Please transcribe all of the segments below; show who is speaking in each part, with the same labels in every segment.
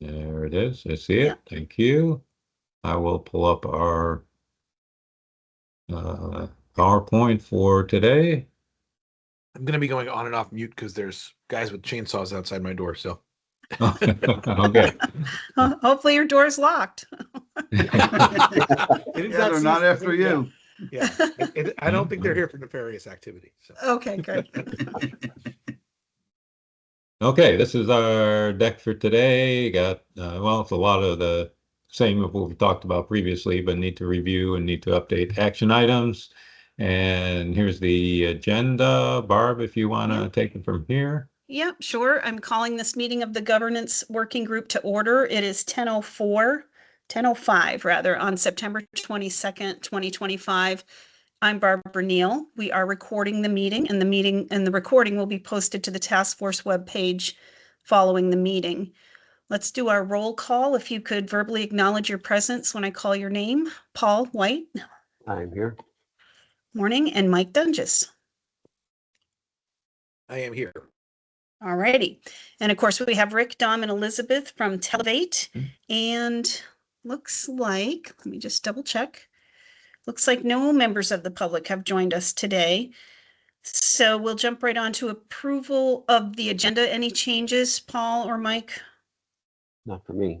Speaker 1: There it is. I see it.
Speaker 2: Yeah.
Speaker 1: Thank you. I will pull up our PowerPoint for today.
Speaker 3: I'm going to be going on and off mute because there's guys with chainsaws outside my door. So,
Speaker 1: Okay.
Speaker 2: Hopefully your door's locked.
Speaker 4: They're not after you.
Speaker 3: Yeah. I don't think they're here for nefarious activity. So.
Speaker 2: Okay, good.
Speaker 1: Okay, this is our deck for today. Got, well, it's a lot of the same of what we talked about previously, but need to review and need to update action items. And here's the agenda. Barb, if you want to take it from here.
Speaker 2: Yep, sure. I'm calling this meeting of the Governance Working Group to order. It is 10:05 rather, on September 22nd, 2025. I'm Barbara Neal. We are recording the meeting, and the recording will be posted to the task force webpage following the meeting. Let's do our roll call. If you could verbally acknowledge your presence when I call your name. Paul White.
Speaker 5: I'm here.
Speaker 2: Morning. And Mike Dunges.
Speaker 3: I am here.
Speaker 2: All righty. And of course, we have Rick, Dom, and Elizabeth from Televate. And looks like, let me just double check. Looks like no members of the public have joined us today. So we'll jump right on to approval of the agenda. Any changes, Paul or Mike?
Speaker 5: Not for me.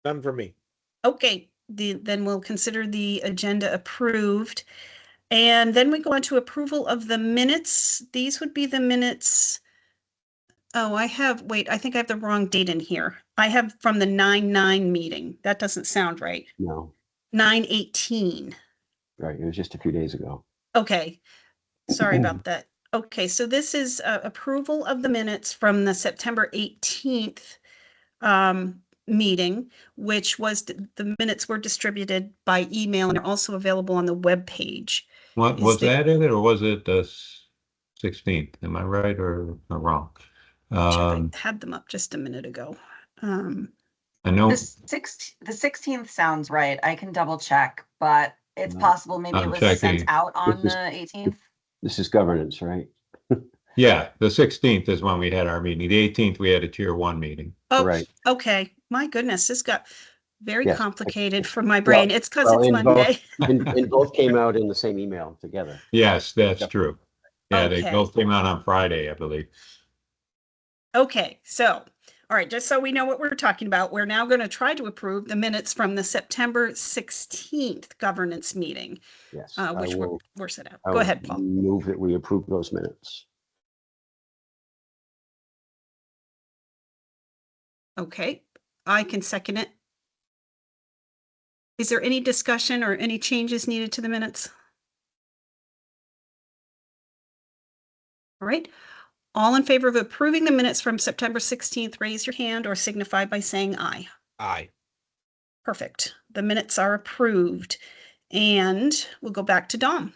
Speaker 3: None for me.
Speaker 2: Okay, then we'll consider the agenda approved. And then we go on to approval of the minutes. These would be the minutes. Oh, I think I have the wrong date in here. I have from the 9/9 meeting. That doesn't sound right.
Speaker 5: No.
Speaker 2: 9/18.
Speaker 5: Right. It was just a few days ago.
Speaker 2: Okay. Sorry about that. Okay, so this is approval of the minutes from the September 18th meeting, which was the minutes were distributed by email and are also available on the web page.
Speaker 1: What was that in it, or was it the 16th? Am I right or wrong?
Speaker 2: I had them up just a minute ago.
Speaker 1: I know
Speaker 6: the 16th sounds right. I can double check, but it's possible maybe it was sent out on the 18th.
Speaker 5: This is governance, right?
Speaker 1: Yeah, the 16th is when we had our meeting. The 18th we had a tier 1 meeting.
Speaker 2: Oh,
Speaker 5: right.
Speaker 2: Okay. My goodness, this got very complicated for my brain. It's because it's Monday.
Speaker 5: And both came out in the same email together.
Speaker 1: Yes, that's true. Yeah,
Speaker 2: Okay.
Speaker 1: They both came out on Friday, I believe.
Speaker 2: Okay, so, all right, just so we know what we're talking about, we're now going to try to approve the minutes from the September 16th governance meeting,
Speaker 5: Yes.
Speaker 2: which were set out. Go ahead, Paul.
Speaker 5: Move that we approve those minutes.
Speaker 2: Okay, I can second it. Is there any discussion or any changes needed to the minutes? All right. All in favor of approving the minutes from September 16th, raise your hand or signify by saying aye.
Speaker 3: Aye.
Speaker 2: Perfect. The minutes are approved. And we'll go back to Dom.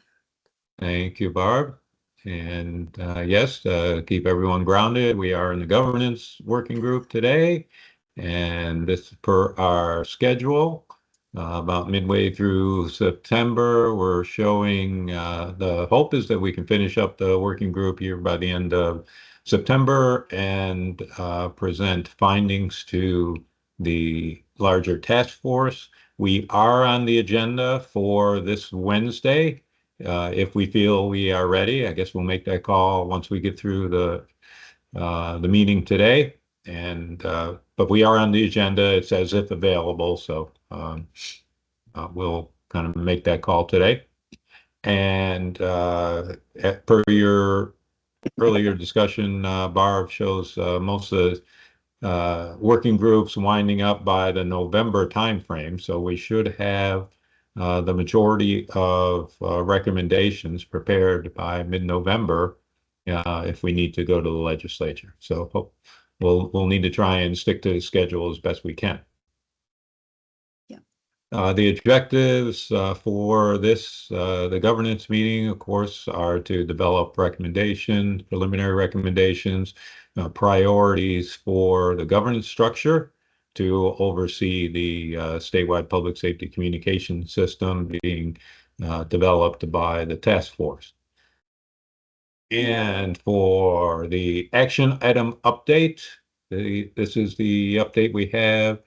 Speaker 1: Thank you, Barb. And yes, keep everyone grounded. We are in the governance working group today. And this is per our schedule. About midway through September, we're showing the hope is that we can finish up the working group here by the end of September and present findings to the larger task force. We are on the agenda for this Wednesday. If we feel we are ready, I guess we'll make that call once we get through the meeting today. And but we are on the agenda. It says if available, so we'll kind of make that call today. And per your earlier discussion, Barb shows most of the working groups winding up by the November timeframe. So we should have the majority of recommendations prepared by mid-November if we need to go to the legislature. So we'll need to try and stick to the schedule as best we can. Yeah. The objectives for this, the governance meeting, of course, are to develop recommendations, preliminary recommendations, priorities for the governance structure to oversee the statewide public safety communication system being developed by the task force. And for the action item update, This is the update we have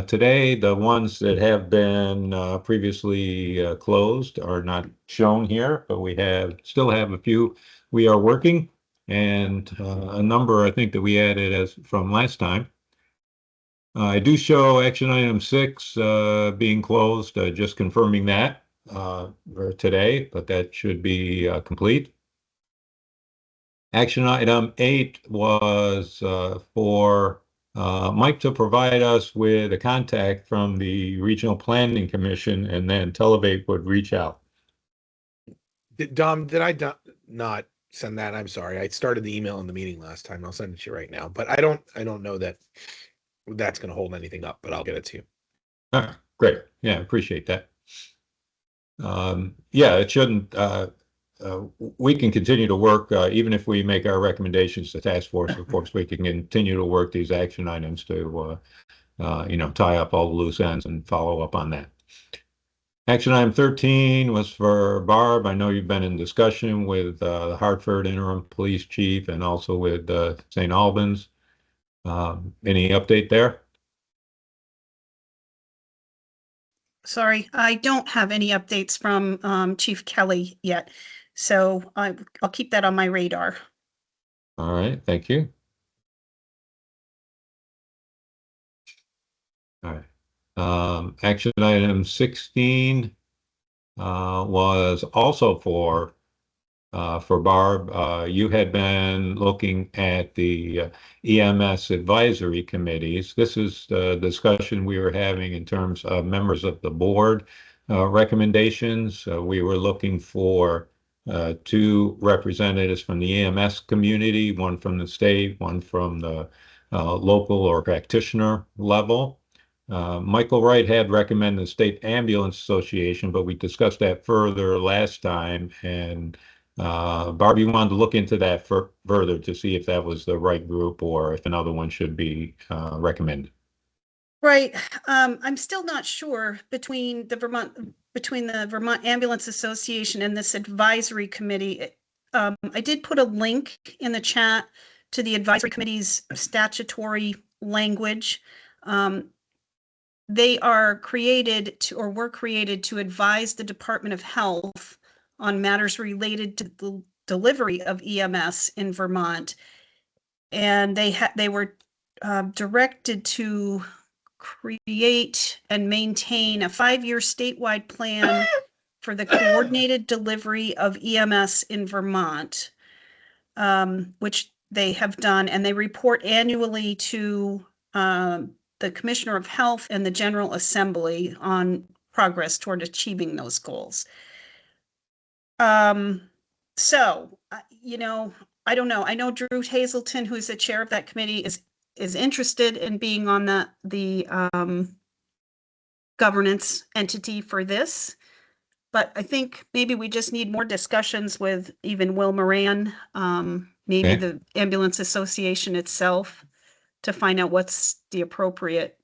Speaker 1: today. The ones that have been previously closed are not shown here, but we still have a few we are working, and a number I think that we added as from last time. I do show action item 6 being closed, just confirming that for today, but that should be complete. Action item 8 was for Mike to provide us with a contact from the Regional Planning Commission, and then Televate would reach out.
Speaker 3: Dom, did I not send that? I'm sorry. I started the email in the meeting last time. I'll send it to you right now, but I don't know that that's going to hold anything up, but I'll get it to you.
Speaker 1: All right, great. Yeah, appreciate that. Yeah, it shouldn't. We can continue to work, even if we make our recommendations to task force. Of course, we can continue to work these action items to, tie up all the loose ends and follow up on that. Action item 13 was for Barb. I know you've been in discussion with the Hartford interim police chief and also with St. Albans. Any update there?
Speaker 2: Sorry, I don't have any updates from Chief Kelly yet, so I'll keep that on my radar.
Speaker 1: All right, thank you. All right. Action item 16 was also for Barb. You had been looking at the EMS advisory committees. This is the discussion we were having in terms of members of the board recommendations. We were looking for 2 representatives from the EMS community, one from the state, one from the local or practitioner level. Michael Wright had recommended the State Ambulance Association, but we discussed that further last time, and Barbie wanted to look into that further to see if that was the right group or if another one should be recommended.
Speaker 2: Right. I'm still not sure between the Vermont Ambulance Association and this advisory committee. I did put a link in the chat to the advisory committee's statutory language. They are created to, or were created to advise the Department of Health on matters related to the delivery of EMS in Vermont. And they were directed to create and maintain a 5-year statewide plan for the coordinated delivery of EMS in Vermont, which they have done, and they report annually to the Commissioner of Health and the General Assembly on progress toward achieving those goals. So, I don't know. I know Drew Hazelton, who's the chair of that committee, is interested in being on the governance entity for this. But I think maybe we just need more discussions with even Will Moran, maybe
Speaker 1: Okay.
Speaker 2: the Ambulance Association itself, to find out what's the appropriate,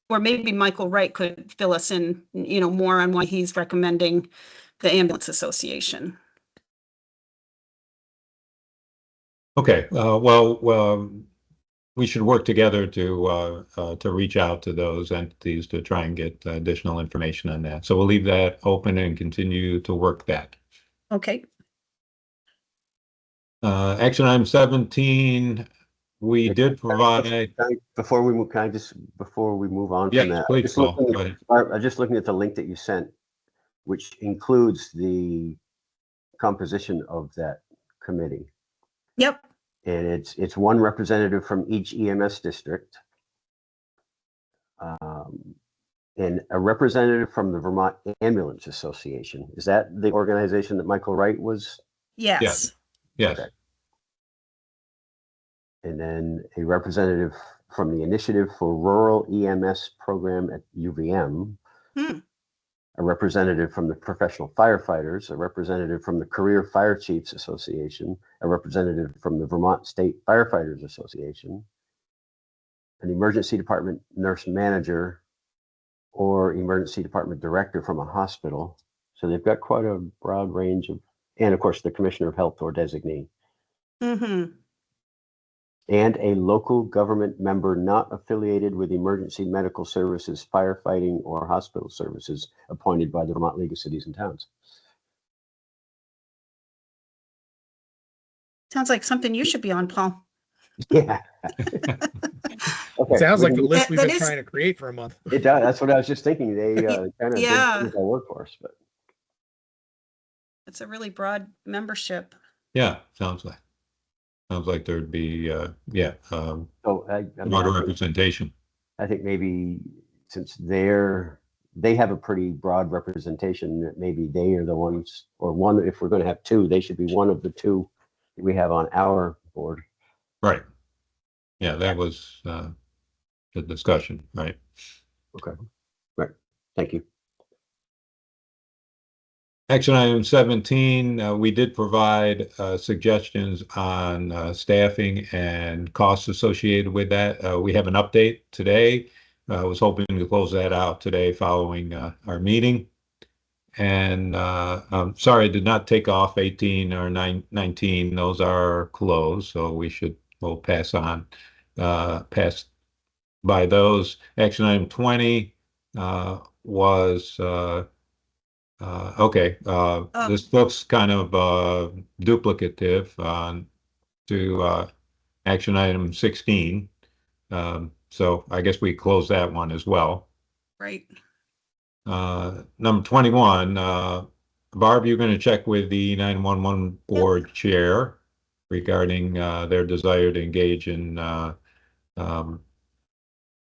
Speaker 2: or maybe Michael Wright could fill us in, more on why he's recommending the Ambulance Association.
Speaker 1: Okay. Well, we should work together to reach out to those entities to try and get additional information on that. So we'll leave that open and continue to work that.
Speaker 2: Okay.
Speaker 1: Action item 17, we did provide.
Speaker 5: Before we move, before we move on from
Speaker 1: Yes,
Speaker 5: that,
Speaker 1: please, Paul. Go ahead.
Speaker 5: I'm just looking at the link that you sent, which includes the composition of that committee.
Speaker 2: Yep.
Speaker 5: And it's 1 representative from each EMS district, and a representative from the Vermont Ambulance Association. Is that the organization that Michael Wright was?
Speaker 2: Yes.
Speaker 1: Yes.
Speaker 5: Okay. And then a representative from the Initiative for Rural EMS Program at UVM, a representative from the Professional Firefighters, a representative from the Career Fire Chiefs Association, a representative from the Vermont State Firefighters Association, an emergency department nurse manager, or emergency department director from a hospital. So they've got quite a broad range of, and of course, the Commissioner of Health or designee.
Speaker 2: Mm-hmm.
Speaker 5: and a local government member not affiliated with emergency medical services, firefighting, or hospital services appointed by the Vermont League of Cities and Towns.
Speaker 2: Sounds like something you should be on, Paul.
Speaker 5: Yeah. Okay.
Speaker 3: It sounds like the list
Speaker 2: That-
Speaker 3: we've
Speaker 2: that
Speaker 3: been
Speaker 2: is-
Speaker 3: trying to create for a month.
Speaker 5: It does. That's what I was just thinking. They kind of
Speaker 2: Yeah.
Speaker 5: did our work for us, but
Speaker 2: It's a really broad membership.
Speaker 1: Yeah, sounds like there'd be,
Speaker 5: so I mean,
Speaker 1: broader representation.
Speaker 5: I think maybe since they have a pretty broad representation, that maybe they are the ones, or one, if we're going to have two, they should be one of the two that we have on our board.
Speaker 1: Right. Yeah, that was the discussion, right?
Speaker 5: Okay. Right. Thank you.
Speaker 1: Action item 17, we did provide suggestions on staffing and costs associated with that. We have an update today. I was hoping to close that out today following our meeting. And I'm sorry, I did not take off 18 or 19. Those are closed, so we'll pass by those. Action item 20 was okay. This looks kind of duplicative to action item 16. So I guess we close that one as well.
Speaker 2: Right.
Speaker 1: Number 21, Barb, you're going to check with the 911 board chair regarding their desire to engage in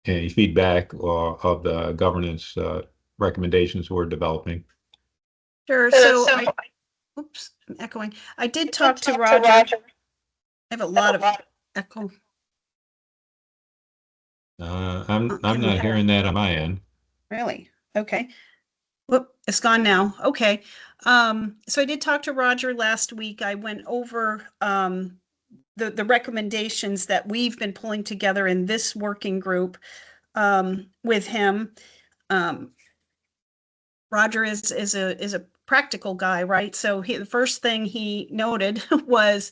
Speaker 1: any feedback of the governance recommendations we're developing.
Speaker 2: Sure. So oops, I'm echoing. I did talk to Roger. I have a lot of echo.
Speaker 1: I'm not hearing that on my end.
Speaker 2: Really? Okay. Whoop, it's gone now. Okay. So I did talk to Roger last week. I went over the recommendations that we've been pulling together in this working group with him. Roger is a practical guy, right? So the first thing he noted was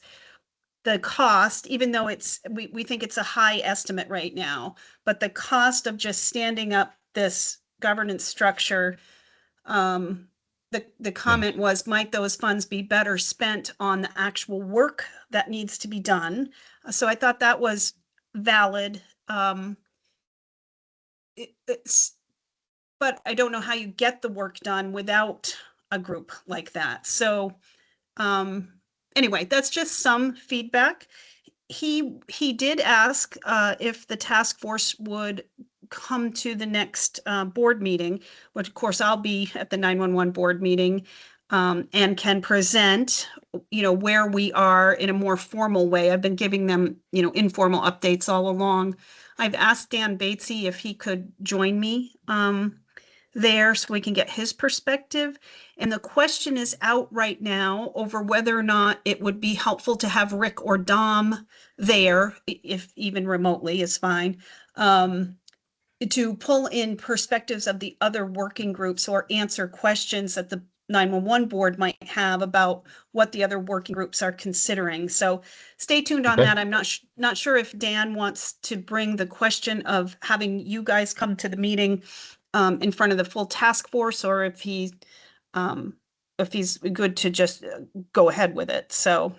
Speaker 2: the cost, even though we think it's a high estimate right now, but the cost of just standing up this governance structure, the comment was, might those funds be better spent on the actual work that needs to be done? So I thought that was valid. But I don't know how you get the work done without a group like that. So anyway, that's just some feedback. He did ask if the task force would come to the next board meeting, which of course I'll be at the 911 board meeting, and can present, where we are in a more formal way. I've been giving them, informal updates all along. I've asked Dan Batesy if he could join me there so we can get his perspective. And the question is out right now over whether or not it would be helpful to have Rick or Dom there, if even remotely is fine, to pull in perspectives of the other working groups or answer questions that the 911 board might have about what the other working groups are considering. So stay tuned on that. I'm not sure if Dan wants to bring the question of having you guys come to the meeting in front of the full task force, or if he's good to just go ahead with it. So,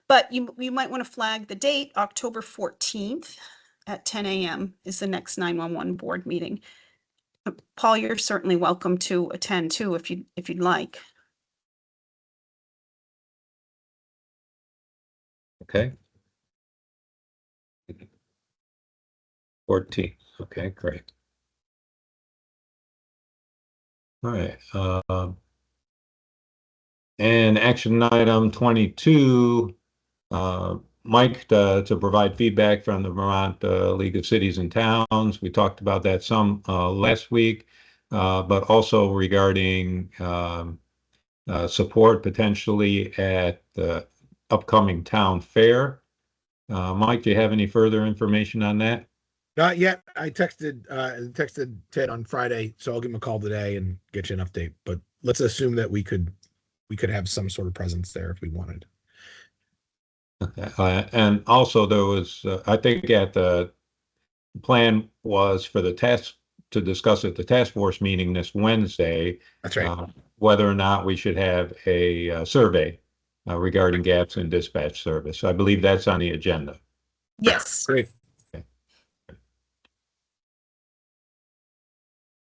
Speaker 2: but you might want to flag the date. October 14th at 10 a.m. is the next 911 board meeting. Paul, you're certainly welcome to attend too if you'd like.
Speaker 1: Okay. 14. Okay, great. All right. And action item 22, Mike, to provide feedback from the Vermont League of Cities and Towns. We talked about that some last week, but also regarding support potentially at the upcoming town fair. Mike, do you have any further information on that?
Speaker 3: Not yet. I texted Ted on Friday, so I'll give him a call today and get you an update. But let's assume that we could have some sort of presence there if we wanted.
Speaker 1: And also there was, I think at the plan was for the task to discuss at the task force meeting this Wednesday.
Speaker 3: That's right.
Speaker 1: Whether or not we should have a survey regarding gaps in dispatch service. I believe that's on the agenda.
Speaker 2: Yes.
Speaker 3: Great.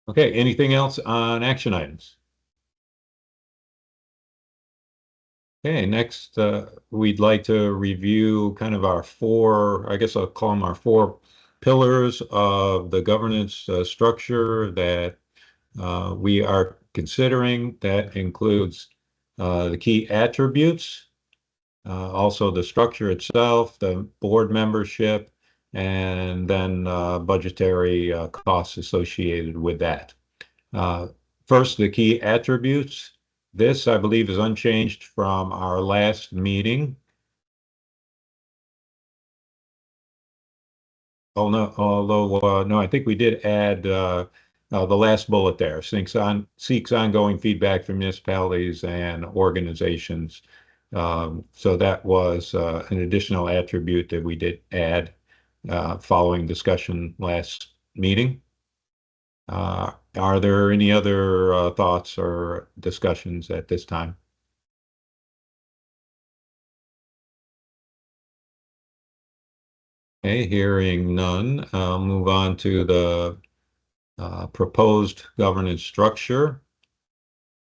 Speaker 1: Okay, anything else on action items? Okay, next, we'd like to review kind of our four, I guess I'll call them our four pillars of the governance structure that we are considering. That includes the key attributes, also the structure itself, the board membership, and then budgetary costs associated with that. First, the key attributes. This, I believe, is unchanged from our last meeting. Oh, no, although, no, I think we did add the last bullet there, seeks ongoing feedback from municipalities and organizations. So that was an additional attribute that we did add following discussion last meeting. Are there any other thoughts or discussions at this time? Okay, hearing none, I'll move on to the proposed governance structure.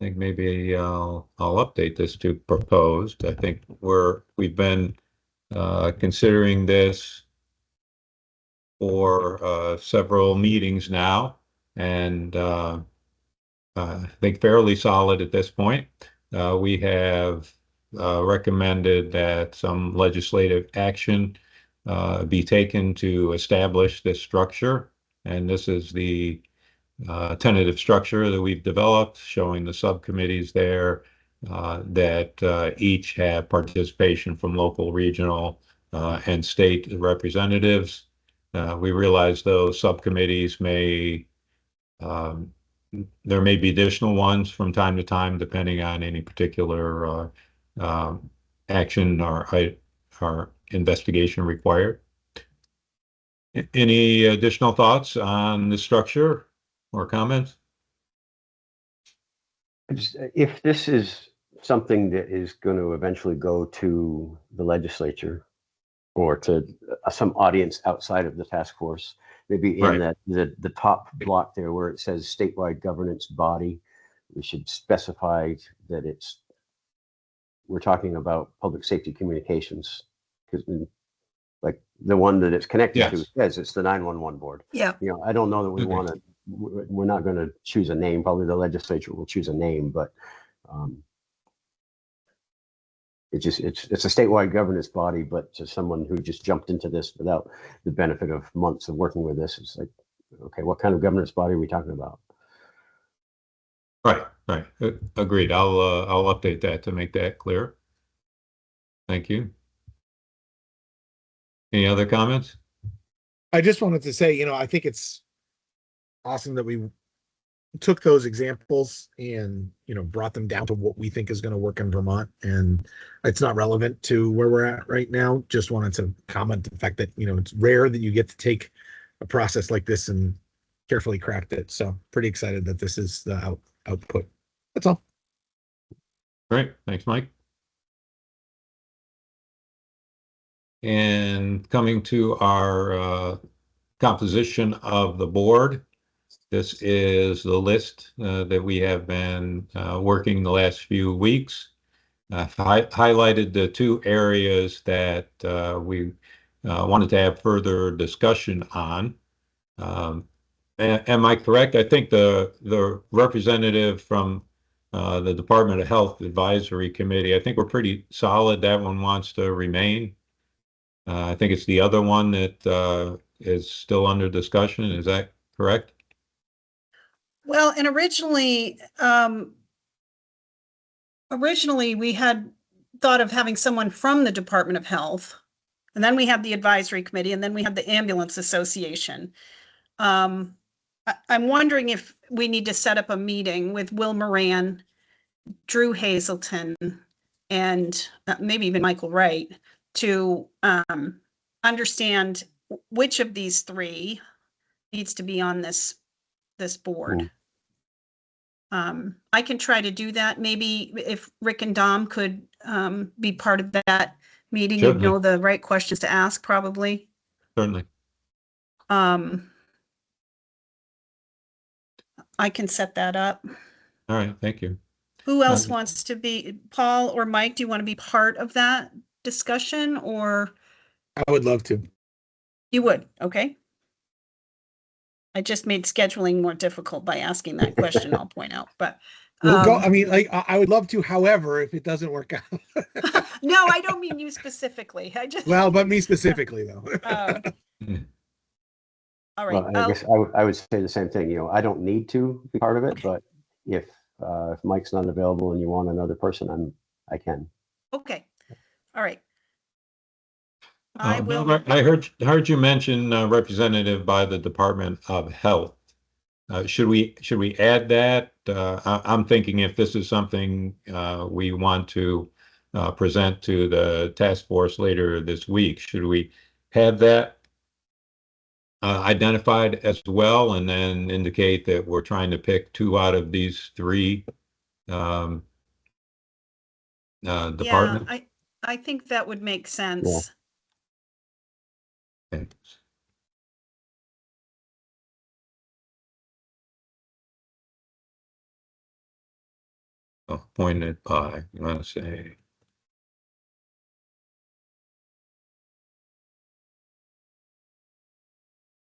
Speaker 1: I think maybe I'll update this to proposed. I think we've been considering this for several meetings now, and I think fairly solid at this point. We have recommended that some legislative action be taken to establish this structure. And this is the tentative structure that we've developed, showing the subcommittees there that each have participation from local, regional, and state representatives. We realize those subcommittees there may be additional ones from time to time, depending on any particular action or investigation required. Any additional thoughts on the structure or comments?
Speaker 5: If this is something that is going to eventually go to the legislature or to some audience outside of the task force, maybe in
Speaker 1: Right.
Speaker 5: the top block there where it says statewide governance body, we should specify that we're talking about public safety communications, because like the one that it's connected to
Speaker 1: Yes.
Speaker 5: says it's the 911 board.
Speaker 2: Yeah.
Speaker 5: I don't know that we
Speaker 1: Okay.
Speaker 5: want to, we're not going to choose a name. Probably the legislature will choose a name, but it's a statewide governance body, but to someone who just jumped into this without the benefit of months of working with this, it's like, okay, what kind of governance body are we talking about?
Speaker 1: Right. Agreed. I'll update that to make that clear. Thank you. Any other comments?
Speaker 3: I just wanted to say, I think it's awesome that we took those examples and, brought them down to what we think is going to work in Vermont. And it's not relevant to where we're at right now. Just wanted to comment the fact that, it's rare that you get to take a process like this and carefully craft it. So pretty excited that this is the output. That's all.
Speaker 1: Great. Thanks, Mike. And coming to our composition of the board, this is the list that we have been working the last few weeks. I've highlighted the two areas that we wanted to have further discussion on. Am I correct? I think the representative from the Department of Health Advisory Committee, I think we're pretty solid. That one wants to remain. I think it's the other one that is still under discussion. Is that correct?
Speaker 2: Well, and originally we had thought of having someone from the Department of Health, and then we had the advisory committee, and then we had the ambulance association. I'm wondering if we need to set up a meeting with Will Moran, Drew Hazelton, and maybe even Michael Wright to understand which of these three needs to be on this board. I can try to do that. Maybe if Rick and Dom could be part of that meeting, you'd
Speaker 1: Certainly.
Speaker 2: know the right questions to ask, probably.
Speaker 1: Certainly.
Speaker 2: I can set that up.
Speaker 1: All right, thank you.
Speaker 2: Who else wants to be, Paul or Mike, do you want to be part of that discussion, or?
Speaker 3: I would love to.
Speaker 2: You would, okay. I just made scheduling more difficult by asking that question, I'll point out, but.
Speaker 3: We'll go, I mean, like, I would love to, however, if it doesn't work out.
Speaker 2: No, I don't mean you specifically. I just.
Speaker 3: Well, but me specifically, though.
Speaker 2: All right.
Speaker 5: Well, I guess I would say the same thing. You know, I don't need to be part of it, but if Mike's not available and you want another person, I can.
Speaker 2: Okay. All right.
Speaker 1: I heard you mention representative by the Department of Health. Should we add that? I'm thinking if this is something we want to present to the task force later this week, should we have that identified as well, and then indicate that we're trying to pick 2 out of these 3 departments?
Speaker 2: Yeah, I think that would make sense.
Speaker 1: Yeah. Okay. Appointed by, you want to say?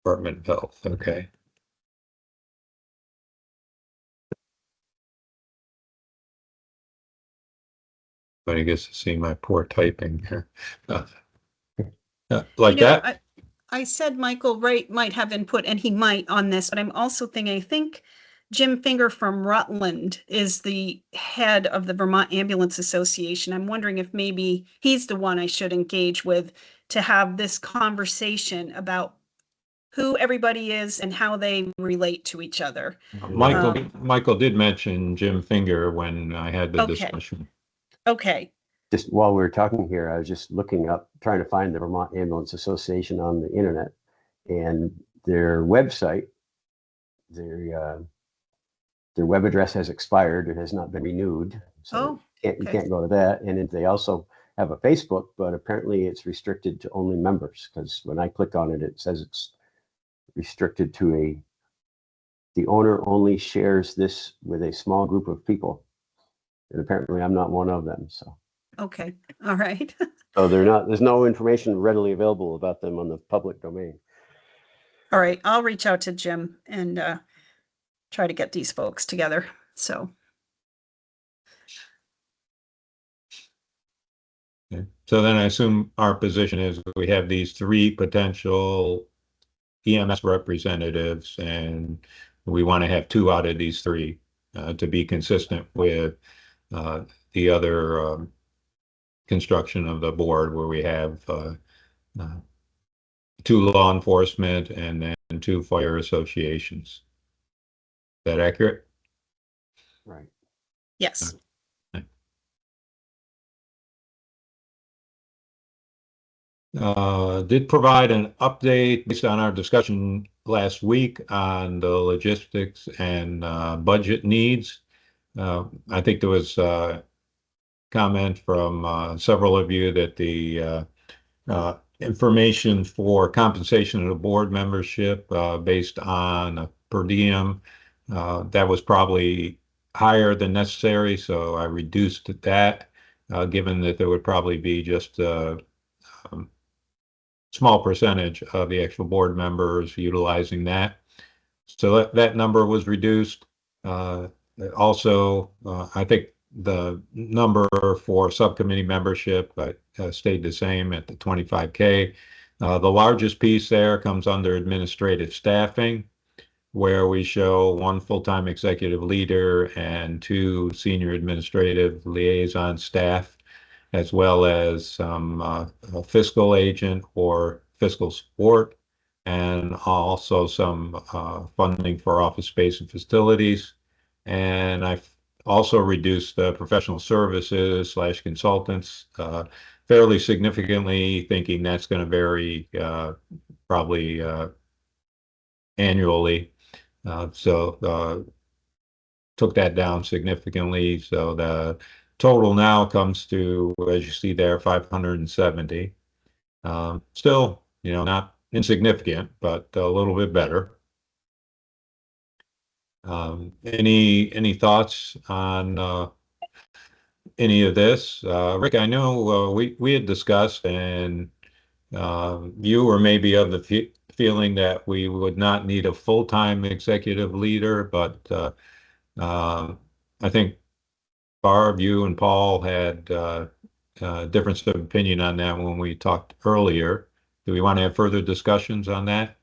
Speaker 1: Department of Health, okay. But I guess to see my poor typing here. Like that?
Speaker 2: I said Michael Wright might have input, and he might on this, but I'm also thinking, I think Jim Finger from Rutland is the head of the Vermont Ambulance Association. I'm wondering if maybe he's the one I should engage with to have this conversation about who everybody is and how they relate to each other.
Speaker 1: Michael did mention Jim Finger when I had the discussion.
Speaker 2: Okay.
Speaker 5: Just while we were talking here, I was just looking up, trying to find the Vermont Ambulance Association on the internet, and their website, their web address has expired. It has not been renewed. So you can't go to that. And they also have a Facebook, but apparently it's restricted to only members, because when I click on it, it says it's restricted to the owner only shares this with a small group of people. And apparently I'm not one of them. So.
Speaker 2: Okay. All right.
Speaker 5: So there's no information readily available about them on the public domain.
Speaker 2: All right. I'll reach out to Jim and try to get these folks together. So.
Speaker 1: Okay. So then I assume our position is we have these 3 potential EMS representatives, and we want to have 2 out of these 3 to be consistent with the other construction of the board, where we have 2 law enforcement and then 2 fire associations. Is that accurate?
Speaker 5: Right.
Speaker 2: Yes.
Speaker 1: Did provide an update based on our discussion last week on the logistics and budget needs. I think there was comment from several of you that the information for compensation of the board membership based on a per diem, that was probably higher than necessary, so I reduced that, given that there would probably be just a small percentage of the actual board members utilizing that. So that number was reduced. Also, I think the number for subcommittee membership stayed the same at the 25K. The largest piece there comes under administrative staffing, where we show 1 full-time executive leader and 2 senior administrative liaison staff, as well as some fiscal agent or fiscal support, and also some funding for office space and facilities. And I've also reduced the professional services / consultants fairly significantly, thinking that's going to vary probably annually. So took that down significantly. So the total now comes to, as you see there, 570. Still, not insignificant, but a little bit better. Any thoughts on any of this? Rick, I know we had discussed, and you were maybe of the feeling that we would not need a full-time executive leader, but I think Barb, you and Paul had difference of opinion on that when we talked earlier. Do we want to have further discussions on that?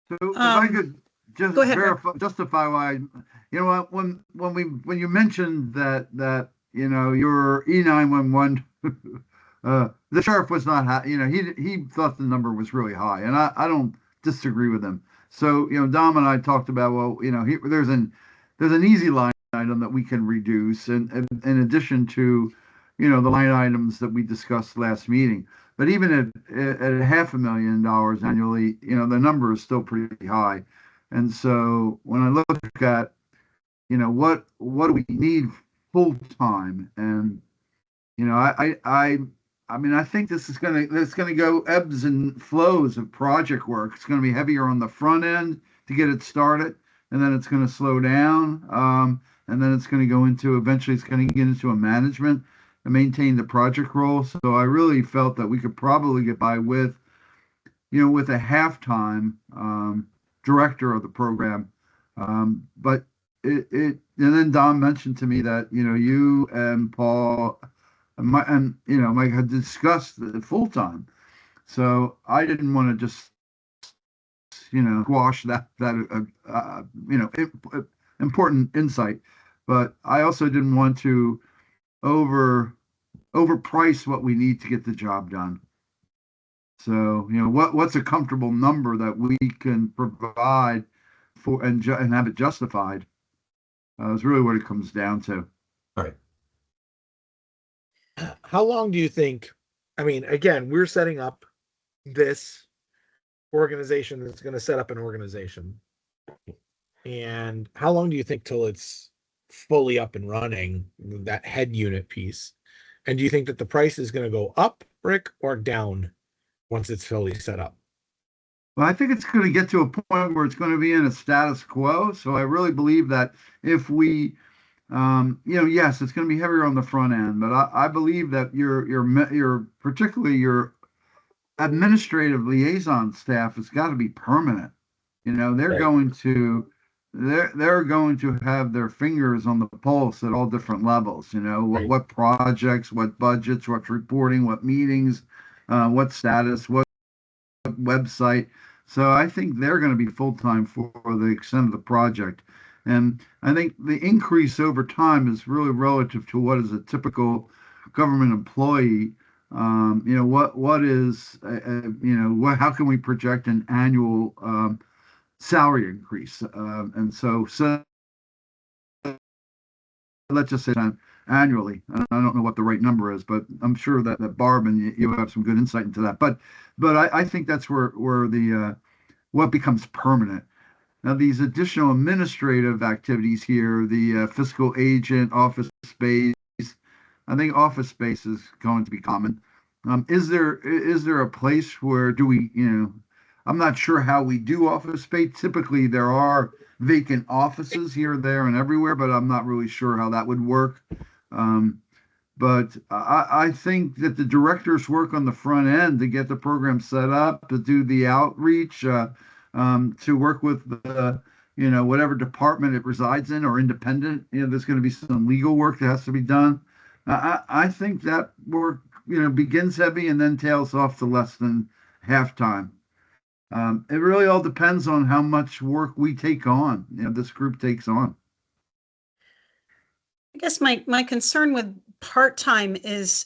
Speaker 4: So if I could just
Speaker 2: go ahead,
Speaker 4: verify, justify why, you know what, when you mentioned that your E911, the sheriff was not, he thought the number was really high, and I don't disagree with him. So Dom and I talked about, well, there's an easy line item that we can reduce, and in addition to the line items that we discussed last meeting. But even at $500,000 annually, the number is still pretty high. And so when I look at, what do we need full time? And, I mean, I think it's gonna go ebbs and flows of project work. It's gonna be heavier on the front end to get it started, and then it's gonna slow down. And then it's gonna eventually it's gonna get into a management and maintain the project role. So I really felt that we could probably get by with a halftime director of the program. But and then Don mentioned to me that you and Paul and Mike had discussed the full time. So I didn't want to just squash that important insight, but I also didn't want to overprice what we need to get the job done. So, what's a comfortable number that we can provide for and have it justified is really what it comes down to.
Speaker 1: All right.
Speaker 3: How long do you think? I mean, again, we're setting up this organization that's going to set up an organization. And how long do you think till it's fully up and running, that head unit piece? And do you think that the price is going to go up, Rick, or down once it's fully set up?
Speaker 4: Well, I think it's going to get to a point where it's going to be in a status quo. So I really believe that if we, yes, it's going to be heavier on the front end, but I believe that your particularly your administrative liaison staff has got to be permanent. They're
Speaker 5: Right.
Speaker 4: going to they're going to have their fingers on the pulse at all different levels.
Speaker 3: Right.
Speaker 4: What projects, what budgets, what reporting, what meetings, what status, what website. So I think they're going to be full time for the extent of the project. And I think the increase over time is really relative to what is a typical government employee. What is how can we project an annual salary increase? And so let's just say annually. I don't know what the right number is, but I'm sure that Barb and you have some good insight into that. But I think that's where the what becomes permanent. Now, these additional administrative activities here, the fiscal agent, office space, I think office space is going to be common. Is there a place where do we, I'm not sure how we do office space. Typically, there are vacant offices here, there, and everywhere, but I'm not really sure how that would work. But I think that the directors work on the front end to get the program set up, to do the outreach, to work with the, whatever department it resides in or independent. There's going to be some legal work that has to be done. I think that work, begins heavy and then tails off to less than halftime. It really all depends on how much work we take on, this group takes on.
Speaker 2: I guess my concern with part-time is,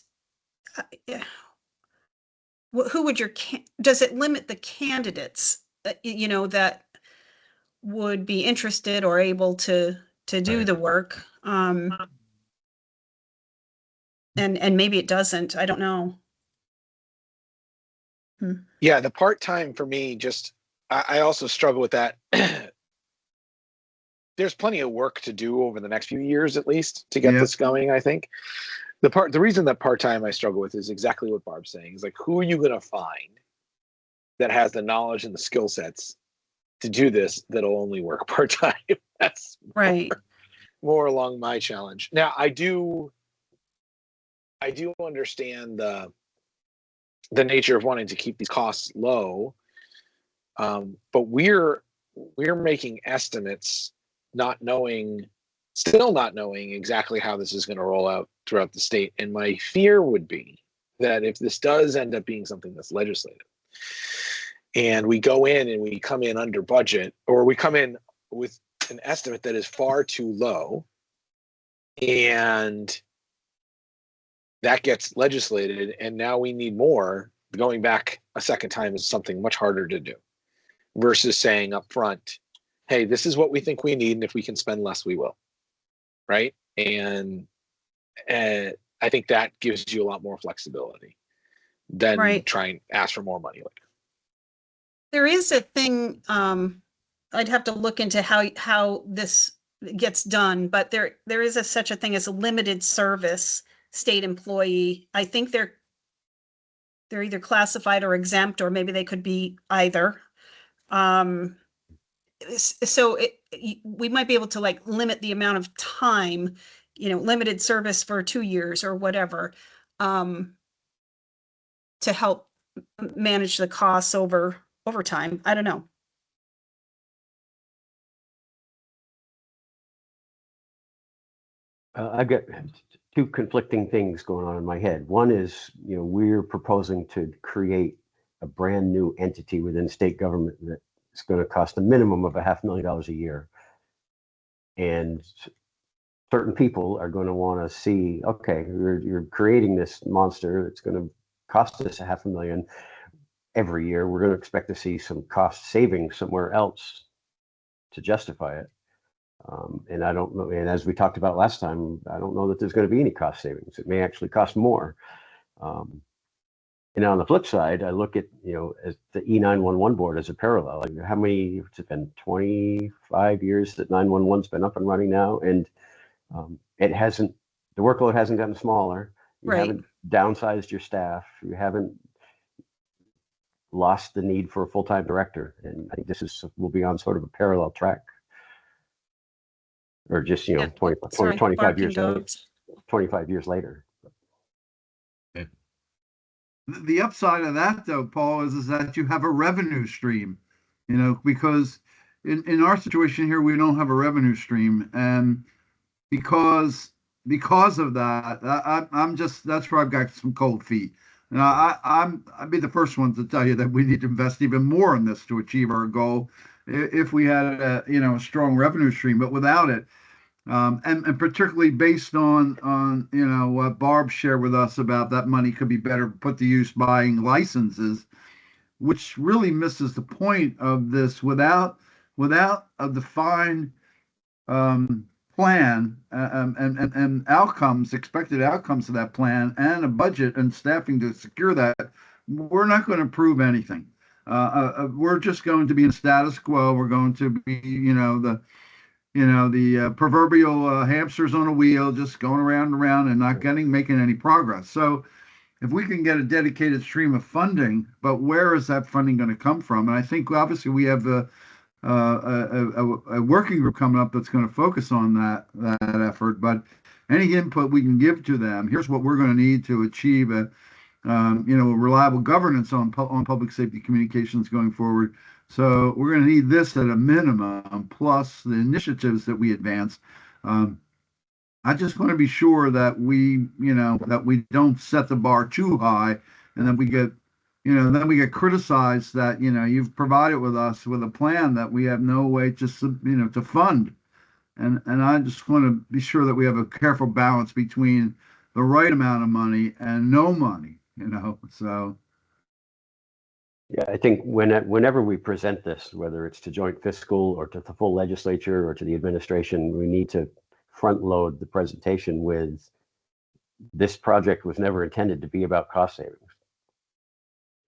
Speaker 2: who would does it limit the candidates, that would be interested or able to do
Speaker 1: Right.
Speaker 2: the work? and maybe it doesn't. I don't know.
Speaker 3: Yeah, the part-time for me, just I also struggle with that. There's plenty of work to do over the next few years, at least, to get this going, I think. The reason that part-time I struggle with is exactly what Barb's saying. Is like, who are you going to find that has the knowledge and the skill sets to do this that'll only work part-time? That's
Speaker 2: right.
Speaker 3: More along my challenge. Now, I do understand the nature of wanting to keep these costs low, but we're making estimates, still not knowing exactly how this is going to roll out throughout the state. And my fear would be that if this does end up being something that's legislative, and we go in and we come in under budget, or we come in with an estimate that is far too low, and that gets legislated, and now we need more, going back a second time is something much harder to do versus saying up front, hey, this is what we think we need, and if we can spend less, we will. Right? And I think that gives you a lot more flexibility than try and ask for more money later.
Speaker 2: There is a thing, I'd have to look into how this gets done, but there is such a thing as a limited service state employee. I think they're either classified or exempt, or maybe they could be either. So we might be able to like limit the amount of time, limited service for 2 years or whatever, to help manage the costs over time. I don't know.
Speaker 5: I've got two conflicting things going on in my head. One is, we're proposing to create a brand new entity within state government that's going to cost a minimum of $500,000 a year. And certain people are going to want to see, okay, you're creating this monster that's going to cost us $500,000 every year. We're going to expect to see some cost savings somewhere else to justify it. And I don't know, and as we talked about last time, I don't know that there's going to be any cost savings. It may actually cost more. And on the flip side, I look at, as the E911 board as a parallel. Like, how many, it's been 25 years that 911's been up and running now, and the workload hasn't gotten smaller. You haven't downsized your staff. You haven't lost the need for a full-time director. And I think we'll be on sort of a parallel track. Or just, 25 years later. 25 years later.
Speaker 4: The upside of that, though, Paul, is that you have a revenue stream, because in our situation here, we don't have a revenue stream. And because of that, that's where I've got some cold feet. Now, I'd be the first one to tell you that we need to invest even more in this to achieve our goal if we had a strong revenue stream. But without it, and particularly based on what Barb shared with us about that money could be better put to use buying licenses, which really misses the point of this. Without a defined plan and expected outcomes of that plan, and a budget and staffing to secure that, we're not going to prove anything. We're just going to be in status quo. We're going to be, the proverbial hamsters on a wheel, just going around and around and not making any progress. So if we can get a dedicated stream of funding, but where is that funding going to come from? And I think obviously we have a working group coming up that's going to focus on that effort. But any input we can give to them, here's what we're going to need to achieve a reliable governance on public safety communications going forward. So we're going to need this at a minimum, plus the initiatives that we advance. I just want to be sure that we don't set the bar too high, and then we get criticized that you've provided with us with a plan that we have no way to fund. And I just want to be sure that we have a careful balance between the right amount of money and no money. So.
Speaker 5: Yeah, I think whenever we present this, whether it's to joint fiscal or to the full legislature or to the administration, we need to front load the presentation with this project was never intended to be about cost savings.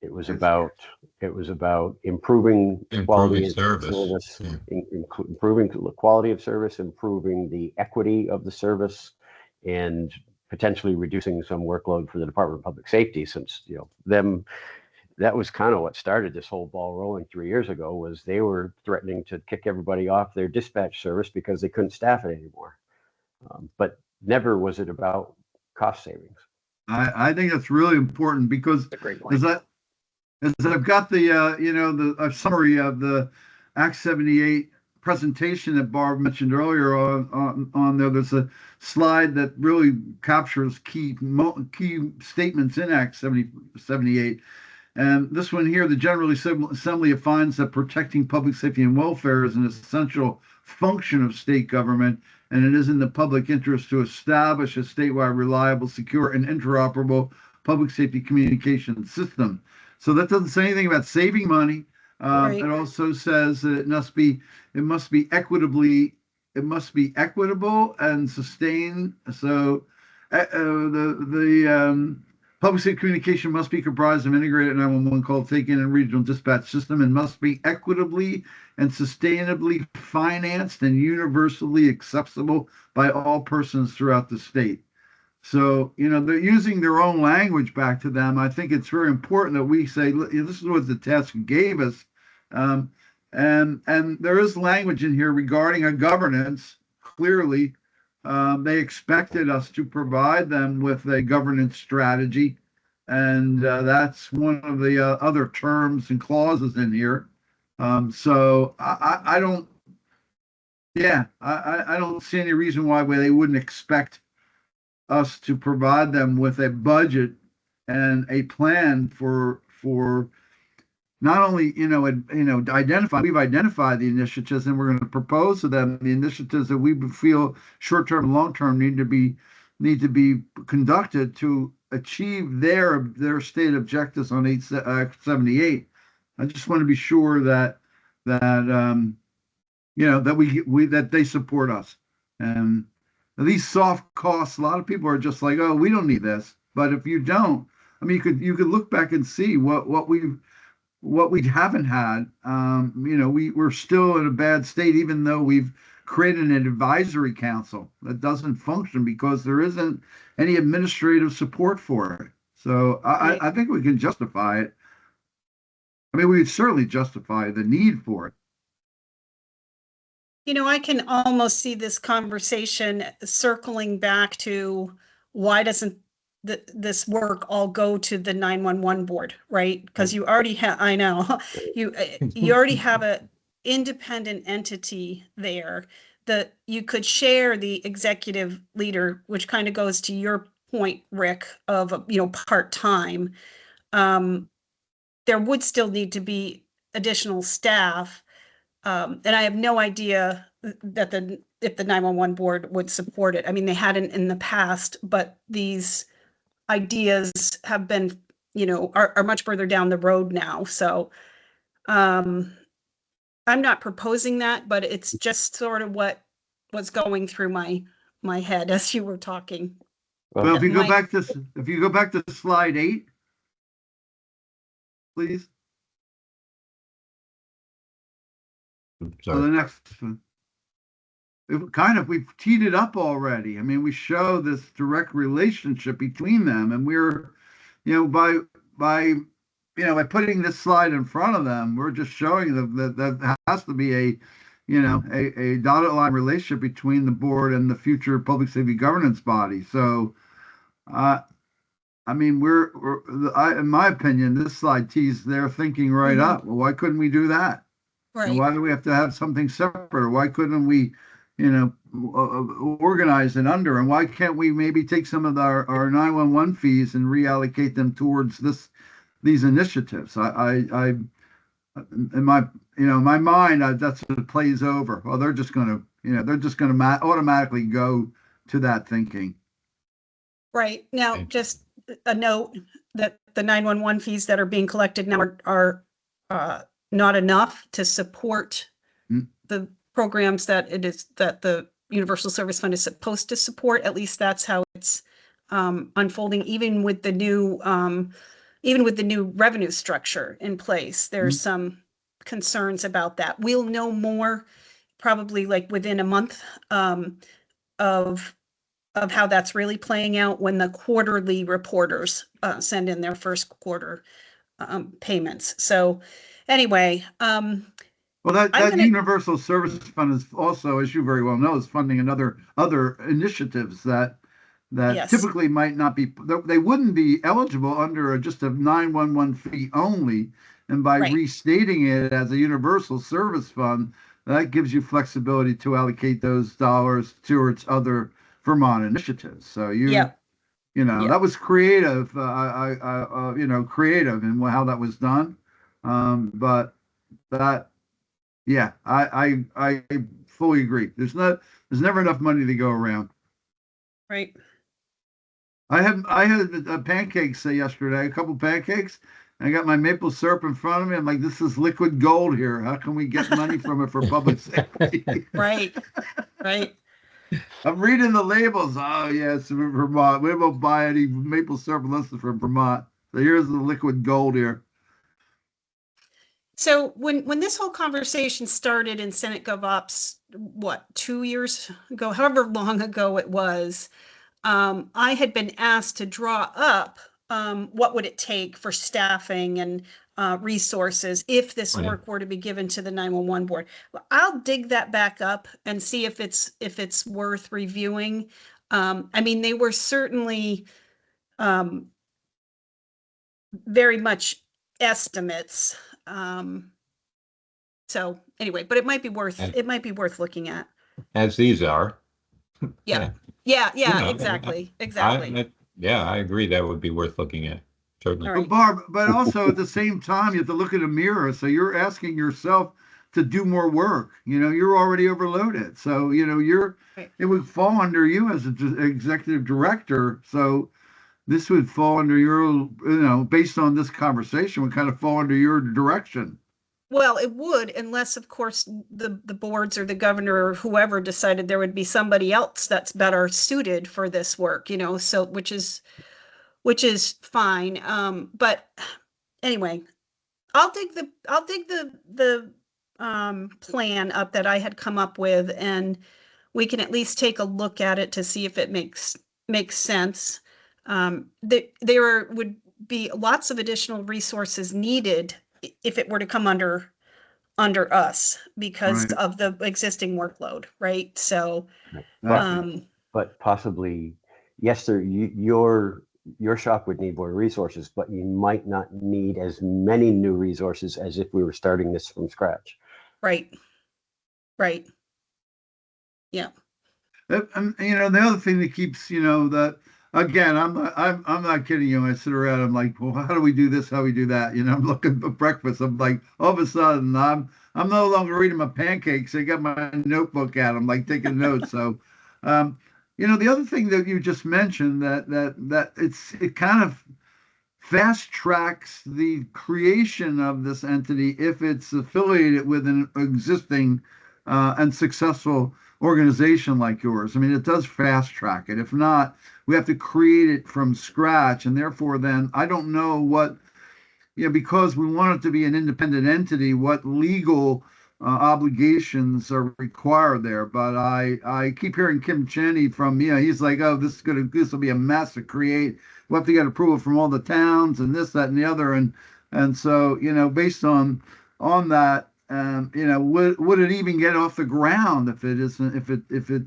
Speaker 5: It was about improving quality of service, improving the quality of service, improving the equity of the service, and potentially reducing some workload for the Department of Public Safety, since that was kind of what started this whole ball rolling 3 years ago. Was they were threatening to kick everybody off their dispatch service because they couldn't staff it anymore. But never was it about cost savings.
Speaker 4: I think that's really important, because as I've got the the summary of the Act 78 presentation that Barb mentioned earlier on there, there's a slide that really captures key statements in Act 78. And this one here, the General Assembly finds that protecting public safety and welfare is an essential function of state government, and it is in the public interest to establish a statewide, reliable, secure, and interoperable public safety communication system. So that doesn't say anything about saving money.
Speaker 2: Right.
Speaker 4: It also says that it must be equitable and sustained. So the public safety communication must be comprised of integrated 911 call taking and regional dispatch system, and must be equitably and sustainably financed and universally accessible by all persons throughout the state. So, they're using their own language back to them. I think it's very important that we say, this is what the task gave us. And there is language in here regarding a governance. Clearly, they expected us to provide them with a governance strategy. And that's one of the other terms and clauses in here. So I don't see any reason why they wouldn't expect us to provide them with a budget and a plan for not only we've identified the initiatives, and we're going to propose to them the initiatives that we feel short-term and long-term need to be conducted to achieve their state objectives on 78. I just want to be sure that they support us. And these soft costs, a lot of people are just like, oh, we don't need this. But if you don't, I mean, you could look back and see what we haven't had. We're still in a bad state, even though we've created an advisory council that doesn't function because there isn't any administrative support for it. So I think we can justify it. I mean, we would certainly justify the need for it.
Speaker 2: I can almost see this conversation circling back to why doesn't this work all go to the 911 board, right? Because you already have, I know, you already have a independent entity there that you could share the executive leader, which kind of goes to your point, Rick, of, part-time. There would still need to be additional staff. And I have no idea that if the 911 board would support it. I mean, they hadn't in the past, but these ideas have been, are much further down the road now. So I'm not proposing that, but it's just sort of what was going through my head as you were talking.
Speaker 4: Well, if you go back to slide 8, please. So the next one. We've teed it up already. I mean, we show this direct relationship between them, and we're, by putting this slide in front of them, we're just showing them that there has to be a dotted line relationship between the board and the future public safety governance body. So, I mean, in my opinion, this slide tees their thinking right up. Well, why couldn't we do that?
Speaker 2: Right.
Speaker 4: And why do we have to have something separate? Or why couldn't we, organize it under? And why can't we maybe take some of our 911 fees and reallocate them towards these initiatives? In my mind, that's what plays over. Well, they're just going to automatically go to that thinking.
Speaker 2: Right. Now, just a note that the 911 fees that are being collected now are not enough to support the programs that the Universal Service Fund is supposed to support. At least that's how it's unfolding, even with the new revenue structure in place. There's some concerns about that. We'll know more probably like within a month of how that's really playing out when the quarterly reporters send in their first quarter payments. So anyway,
Speaker 4: well, that Universal Service Fund is also, as you very well know, is funding other initiatives that
Speaker 2: yes.
Speaker 4: typically might not be, they wouldn't be eligible under just a 911 fee only. And by
Speaker 2: Right.
Speaker 4: restating it as a Universal Service Fund, that gives you flexibility to allocate those dollars towards other Vermont initiatives. So
Speaker 2: Yep.
Speaker 4: that was creative, creative in how that was done. But that, yeah, I fully agree. There's never enough money to go around.
Speaker 2: Right.
Speaker 4: I had pancakes yesterday, a couple pancakes. And I got my maple syrup in front of me. I'm like, this is liquid gold here. How can we get money from it for public safety?
Speaker 2: Right. Right.
Speaker 4: I'm reading the labels. Oh, yes, from Vermont. We won't buy any maple syrup unless it's from Vermont. So here's the liquid gold here.
Speaker 2: So when this whole conversation started in Senate GovOps, 2 years ago, however long ago it was, I had been asked to draw up what would it take for staffing and resources if this work were to be given to the 911 board. I'll dig that back up and see if it's worth reviewing. I mean, they were certainly very much estimates. So anyway, but it might be worth looking at.
Speaker 1: As these are.
Speaker 2: Yeah. Exactly.
Speaker 1: I agree. That would be worth looking at. Certainly.
Speaker 2: Right.
Speaker 4: But Barb, but also at the same time, you have to look in a mirror. So you're asking yourself to do more work. You're already overloaded. So, it would fall under you as an executive director. So this would fall under your, based on this conversation, would kind of fall under your direction.
Speaker 2: Well, it would, unless, of course, the boards or the governor or whoever decided there would be somebody else that's better suited for this work, so which is fine. But anyway, I'll dig the plan up that I had come up with, and we can at least take a look at it to see if it makes sense. There would be lots of additional resources needed if it were to come under us because
Speaker 4: Right.
Speaker 2: of the existing workload, right? So,
Speaker 5: but possibly, yes, your shop would need more resources, but you might not need as many new resources as if we were starting this from scratch.
Speaker 2: Right. Yeah.
Speaker 4: And the other thing that keeps, that again, I'm not kidding you. I sit around, I'm like, well, how do we do this? How do we do that? I'm looking for breakfast. I'm like, all of a sudden, I'm no longer reading my pancakes. I got my notebook out. I'm like taking notes. So, the other thing that you just mentioned that it kind of fast tracks the creation of this entity if it's affiliated with an existing and successful organization like yours. I mean, it does fast track it. If not, we have to create it from scratch. And therefore, then I don't know what, because we want it to be an independent entity, what legal obligations are required there. But I keep hearing Kim Cheney from, he's like, oh, this will be a mess to create. We'll have to get approval from all the towns and this, that, and the other. And so, based on that, would it even get off the ground if it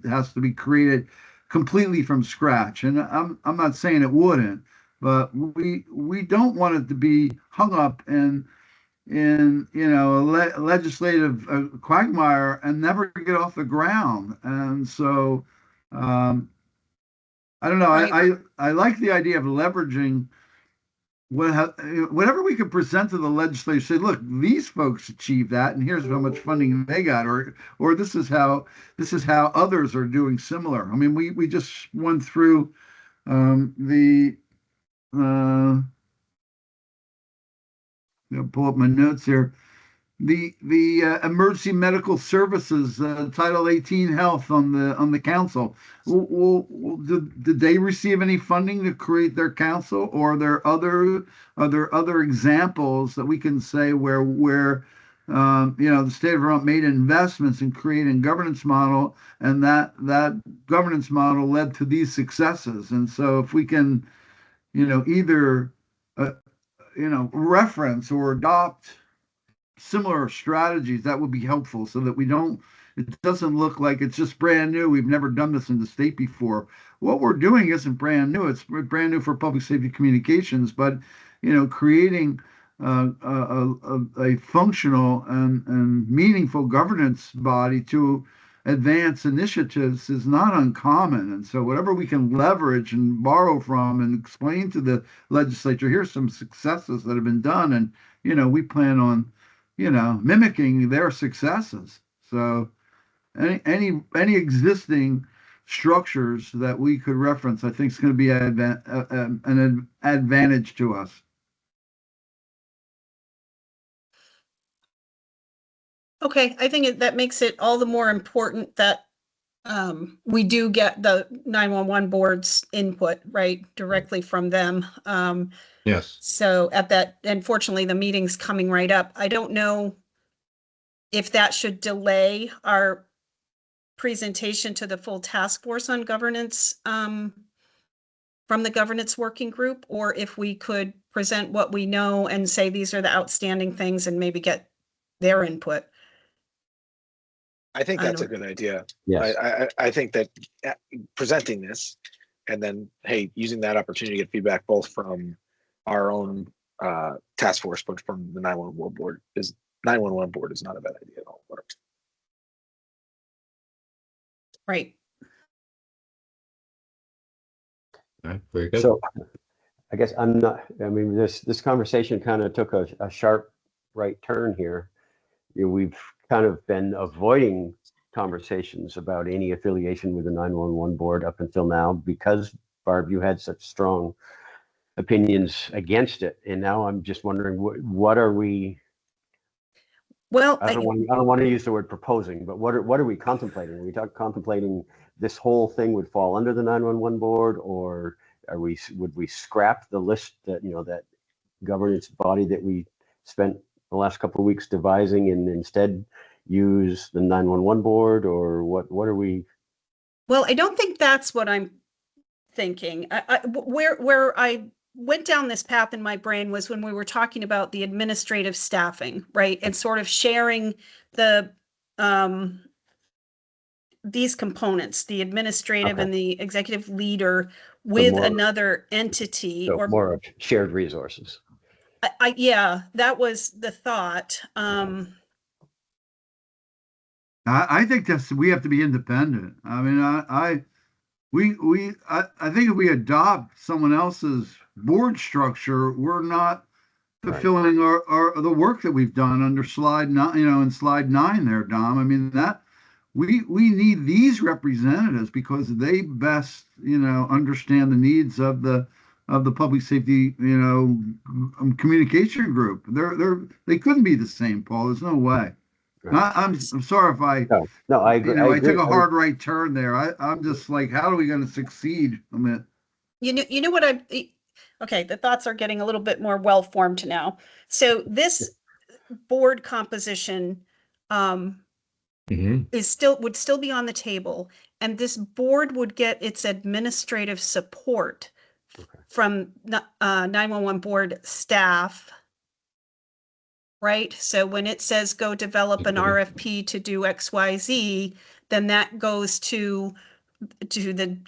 Speaker 4: has to be created completely from scratch? And I'm not saying it wouldn't, but we don't want it to be hung up in a legislative quagmire and never get off the ground. And so I don't know.
Speaker 2: Right.
Speaker 4: I like the idea of leveraging whatever we could present to the legislature. Say, look, these folks achieved that, and here's how much funding they got, or this is how others are doing similar. I mean, we just went through pull up my notes here. emergency medical services, Title 18 health on the council. Did they receive any funding to create their council, or are there other examples that we can say where the state of Vermont made investments in creating governance model, and that governance model led to these successes? And so if we can, either reference or adopt similar strategies, that would be helpful, so that it doesn't look like it's just brand new. We've never done this in the state before. What we're doing isn't brand new. It's brand new for public safety communications, but creating a functional and meaningful governance body to advance initiatives is not uncommon. And so whatever we can leverage and borrow from and explain to the legislature, here's some successes that have been done, and we plan on mimicking their successes. So any existing structures that we could reference, I think, is going to be an advantage to us.
Speaker 2: Okay, I think that makes it all the more important that we do get the 911 board's input, right, directly from them.
Speaker 1: Yes.
Speaker 2: So unfortunately, the meeting's coming right up. I don't know if that should delay our presentation to the full task force on governance from the governance working group, or if we could present what we know and say these are the outstanding things and maybe get their input.
Speaker 7: I think that's a good idea.
Speaker 5: Yes.
Speaker 7: I think that presenting this and then, hey, using that opportunity to get feedback both from our own task force, but from the 911 board is not a bad idea at all.
Speaker 2: Right.
Speaker 1: All right, very good.
Speaker 5: So I guess this conversation kind of took a sharp right turn here. We've kind of been avoiding conversations about any affiliation with the 911 board up until now, because, Barb, you had such strong opinions against it. And now I'm just wondering, what are we?
Speaker 2: Well,
Speaker 5: I don't want to use the word proposing, but what are we contemplating? Are we contemplating this whole thing would fall under the 911 board, or would we scrap the list that governance body that we spent the last couple of weeks devising and instead use the 911 board, or what are we?
Speaker 2: Well, I don't think that's what I'm thinking. Where I went down this path in my brain was when we were talking about the administrative staffing, right? And sort of sharing these components, the administrative and the executive leader, with another entity,
Speaker 5: or more of shared resources.
Speaker 2: Yeah, that was the thought.
Speaker 4: I think we have to be independent. I mean, I think if we adopt someone else's board structure, we're not fulfilling the work that we've done under slide 9, in slide 9 there, Dom. I mean, that we need these representatives because they best, understand the needs of the public safety, communication group. They couldn't be the same, Paul. There's no way. Right. I'm sorry if I
Speaker 5: I agree.
Speaker 4: I took a hard right turn there. I'm just like, how are we going to succeed? I mean,
Speaker 2: you know what okay, the thoughts are getting a little bit more well formed now. So this board composition would still be on the table, and this board would get its administrative support from 911 board staff. Right. So when it says go develop an RFP to do XYZ, then that goes to the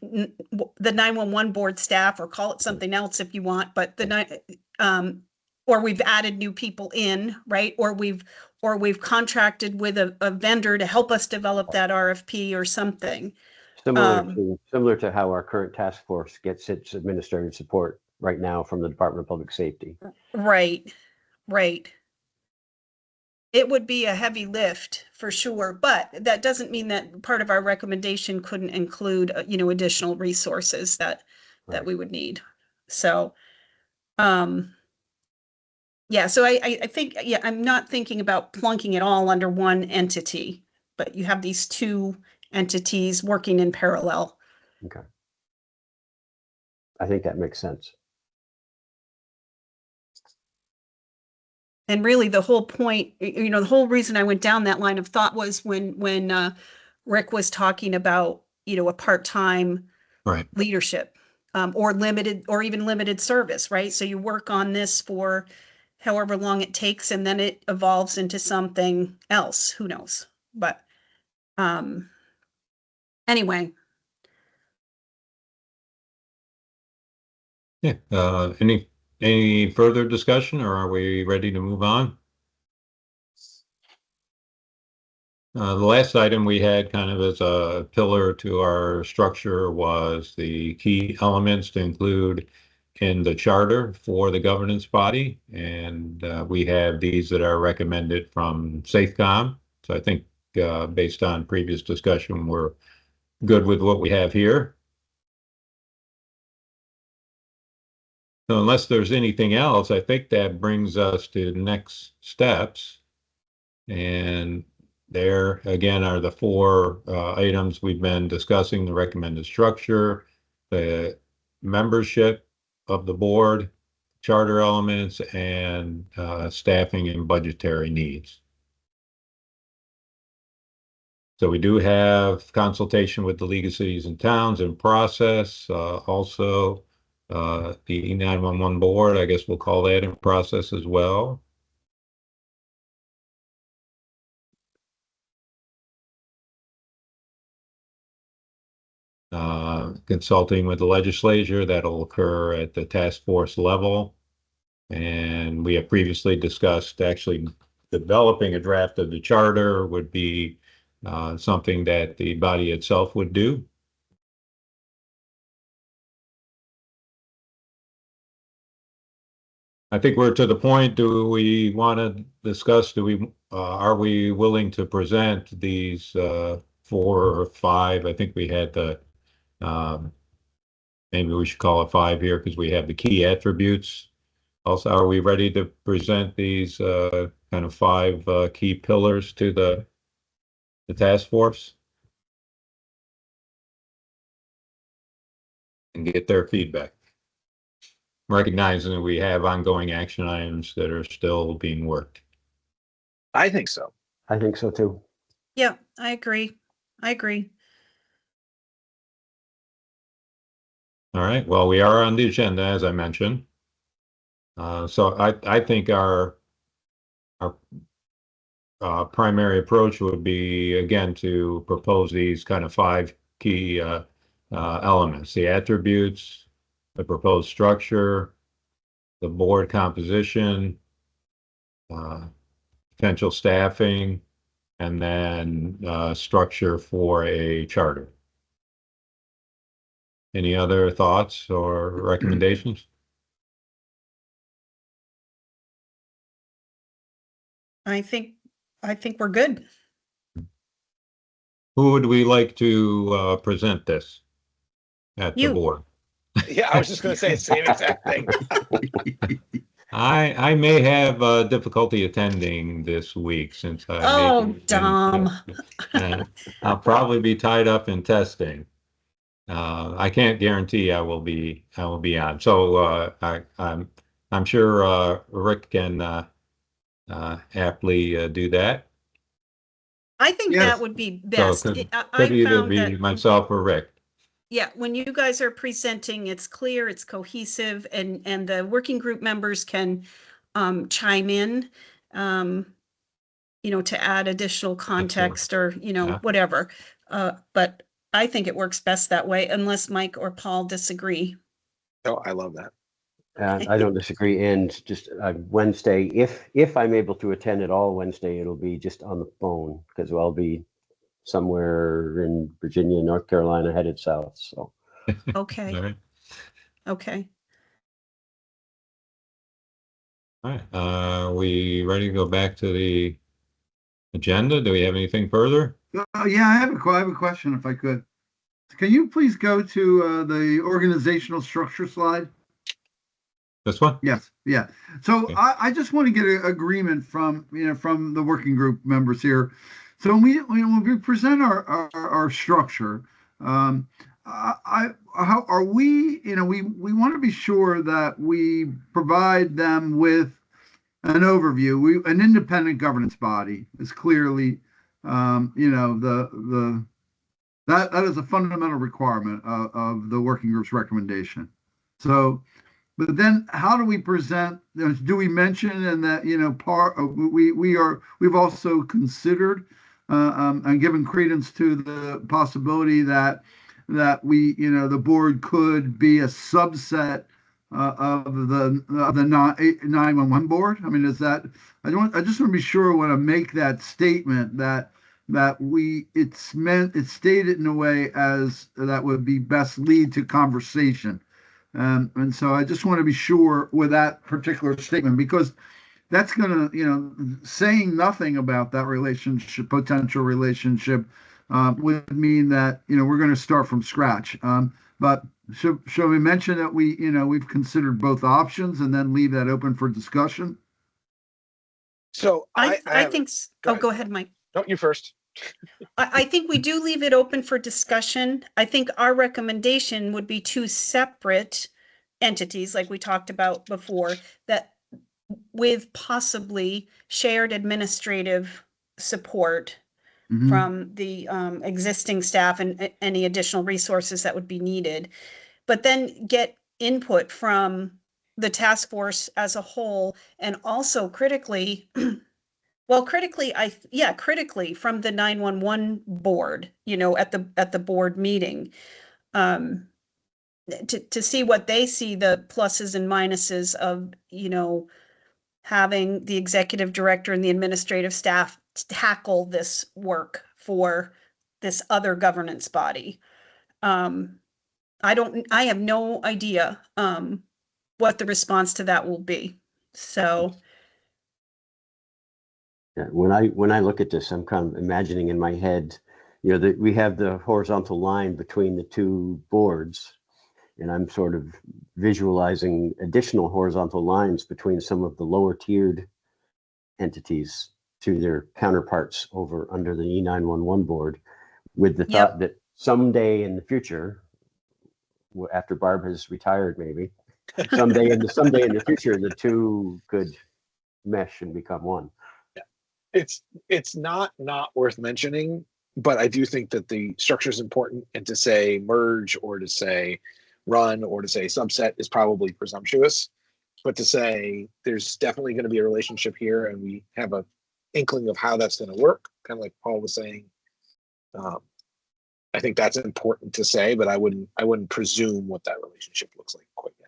Speaker 2: 911 board staff, or call it something else if you want, but or we've added new people in, right? Or we've contracted with a vendor to help us develop that RFP or something.
Speaker 5: Similar to how our current task force gets its administrative support right now from the Department of Public Safety. Right.
Speaker 2: It would be a heavy lift for sure, but that doesn't mean that part of our recommendation couldn't include, additional resources that we would need. So, Yeah, so I think, yeah, I'm not thinking about plunking it all under one entity, but you have these two entities working in parallel.
Speaker 5: Okay. I think that makes sense.
Speaker 2: And really the whole point, the whole reason I went down that line of thought was when Rick was talking about, a part-time
Speaker 1: Right.
Speaker 2: leadership, or even limited service, right? So you work on this for however long it takes, and then it evolves into something else. Who knows? But anyway.
Speaker 1: Yeah. Any further discussion, or are we ready to move on? The last item we had kind of as a pillar to our structure was the key elements to include in the charter for the governance body. And we have these that are recommended from SafeCom. So I think based on previous discussion, we're good with what we have here. So unless there's anything else, I think that brings us to the next steps. And there again are the four items we've been discussing: the recommended structure, the membership of the board, charter elements, and staffing and budgetary needs. So we do have consultation with the League of Cities and Towns in process. Also, the 911 board, I guess we'll call that in process as well. Consulting with the legislature, that'll occur at the task force level. And we have previously discussed actually developing a draft of the charter would be something that the body itself would do. I think we're to the point, do we want to discuss, are we willing to present these 4 or 5? I think we had the, maybe we should call it 5 here because we have the key attributes. Also, are we ready to present these kind of 5 key pillars to the task force and get their feedback? Recognizing that we have ongoing action items that are still being worked.
Speaker 7: I think so.
Speaker 5: I think so too.
Speaker 2: Yeah, I agree.
Speaker 1: All right. Well, we are on the agenda, as I mentioned. So I think our primary approach would be, again, to propose these kind of 5 key elements: the attributes, the proposed structure, the board composition, potential staffing, and then structure for a charter. Any other thoughts or recommendations?
Speaker 2: I think we're good.
Speaker 1: Who would we like to present this at the
Speaker 2: You.
Speaker 1: board?
Speaker 7: Yeah, I was just going to say the same exact thing.
Speaker 1: I may have difficulty attending this week since
Speaker 2: Dom.
Speaker 1: and I'll probably be tied up in testing. I can't guarantee I will be on. So I'm sure Rick can aptly do that.
Speaker 2: I think
Speaker 4: Yes.
Speaker 2: that would be best.
Speaker 1: So could
Speaker 2: I
Speaker 1: either
Speaker 2: found
Speaker 1: be
Speaker 2: that,
Speaker 1: myself or Rick.
Speaker 2: yeah, when you guys are presenting, it's clear, it's cohesive, and the working group members can chime in, to add additional context or,
Speaker 1: Yeah.
Speaker 2: whatever. But I think it works best that way, unless Mike or Paul disagree.
Speaker 7: Oh, I love that.
Speaker 5: I don't disagree. And just Wednesday, if I'm able to attend at all Wednesday, it'll be just on the phone because I'll be somewhere in Virginia, North Carolina, headed south. So
Speaker 2: Okay.
Speaker 1: All right.
Speaker 2: Okay.
Speaker 1: All right. We ready to go back to the agenda? Do we have anything further?
Speaker 4: Yeah, I have a question if I could. Can you please go to the organizational structure slide?
Speaker 1: This one?
Speaker 4: Yes, yeah. So
Speaker 1: Okay.
Speaker 4: I just want to get an agreement from, from the working group members here. So when we present our structure, how are we, we want to be sure that we provide them with an overview. An independent governance body is clearly, that is a fundamental requirement of the working group's recommendation. So, but then how do we present? Do we mention and that we've also considered and given credence to the possibility that the board could be a subset of the 911 board? I mean, is that I just want to be sure when I make that statement that it's stated in a way as that would be best lead to conversation. And so I just want to be sure with that particular statement, because that's going to, saying nothing about that relationship, potential relationship, would mean that, we're going to start from scratch. But shall we mention that we've considered both options and then leave that open for discussion?
Speaker 7: So
Speaker 2: I think, go ahead, Mike.
Speaker 7: No, you first.
Speaker 2: I think we do leave it open for discussion. I think our recommendation would be two separate entities, like we talked about before, that with possibly shared administrative support from the existing staff and any additional resources that would be needed, but then get input from the task force as a whole, and also critically, critically from the 911 board, at the board meeting, to see what they see the pluses and minuses of, having the executive director and the administrative staff tackle this work for this other governance body. I have no idea what the response to that will be. So
Speaker 5: yeah, when I look at this, I'm kind of imagining in my head, that we have the horizontal line between the two boards, and I'm sort of visualizing additional horizontal lines between some of the lower tiered entities to their counterparts over under the E911 board, with the thought that someday in the future, after Barb has retired, maybe someday in the future, the two could mesh and become one.
Speaker 7: Yeah. It's not worth mentioning, but I do think that the structure is important, and to say merge or to say run or to say subset is probably presumptuous. But to say there's definitely going to be a relationship here, and we have a inkling of how that's going to work, kind of like Paul was saying. I think that's important to say, but I wouldn't presume what that relationship looks like quite yet.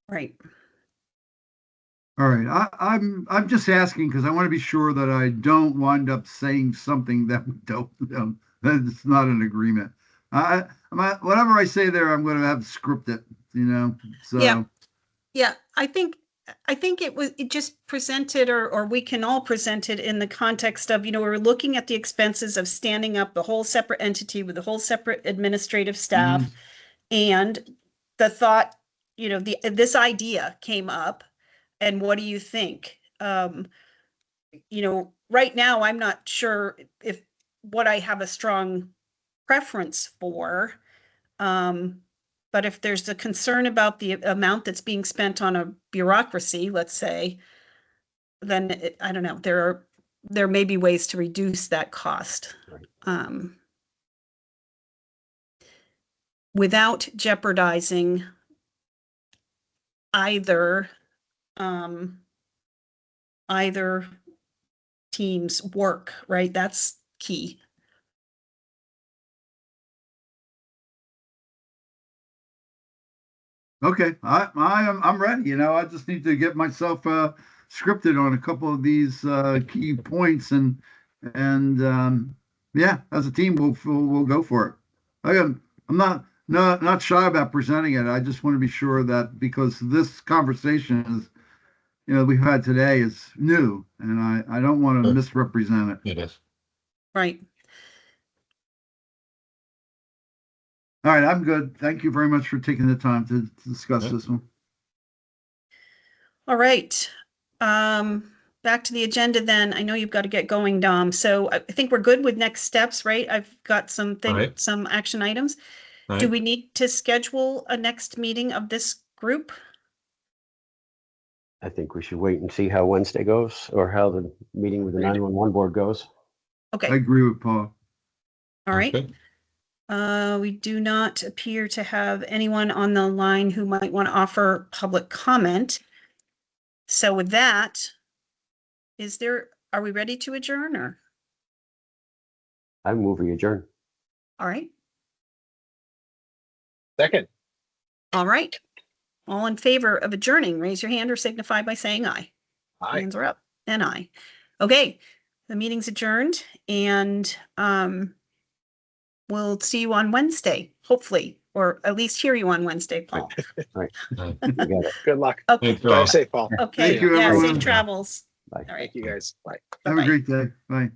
Speaker 2: right.
Speaker 4: All right, I'm just asking because I want to be sure that I don't wind up saying something that we don't, that's not an agreement. Whatever I say there, I'm going to have to script it, So
Speaker 2: yeah. I think it just presented, or we can all present it in the context of, we're looking at the expenses of standing up a whole separate entity with a whole separate administrative staff, and the thought, this idea came up, and what do you think? Right now, I'm not sure if what I have a strong preference for. But if there's a concern about the amount that's being spent on a bureaucracy, let's say, then I don't know, there may be ways to reduce that cost.
Speaker 5: Right.
Speaker 2: Without jeopardizing either team's work, right? That's key.
Speaker 4: Okay, I'm ready. I just need to get myself scripted on a couple of these key points, and yeah, as a team, we'll go for it. I'm not shy about presenting it. I just want to be sure that, because this conversation is, we've had today is new, and I don't want to misrepresent it.
Speaker 1: It is.
Speaker 2: Right.
Speaker 4: All right, I'm good. Thank you very much for taking the time to discuss
Speaker 1: Yeah.
Speaker 4: this one.
Speaker 2: All right. Back to the agenda then. I know you've got to get going, Dom. So I think we're good with next steps, right? I've got
Speaker 1: Right.
Speaker 2: some action items. Do
Speaker 1: Right.
Speaker 2: we need to schedule a next meeting of this group?
Speaker 5: I think we should wait and see how Wednesday goes, or how the meeting with the 911 board goes.
Speaker 4: I
Speaker 2: Okay,
Speaker 4: agree with Paul.
Speaker 2: all right.
Speaker 1: Okay.
Speaker 2: We do not appear to have anyone on the line who might want to offer public comment. So with that, are we ready to adjourn or?
Speaker 5: I move we adjourn.
Speaker 2: All right,
Speaker 7: Second.
Speaker 2: all right. All in favor of adjourning, raise your hand or signify by saying aye.
Speaker 7: Aye.
Speaker 2: Hands are up and aye. Okay, the meeting's adjourned and we'll see you on Wednesday, hopefully, or at least hear you on Wednesday, Paul.
Speaker 5: Right.
Speaker 1: Uh,
Speaker 5: You got it.
Speaker 7: Good luck.
Speaker 2: Okay,
Speaker 1: Thanks, all.
Speaker 7: Drive safe, Paul.
Speaker 2: okay,
Speaker 4: Thank you,
Speaker 2: yeah,
Speaker 4: everyone.
Speaker 2: safe travels.
Speaker 5: Bye.
Speaker 2: All right.
Speaker 7: Thank you guys. Bye.
Speaker 4: Have
Speaker 2: Bye-bye.
Speaker 4: a great day. Bye.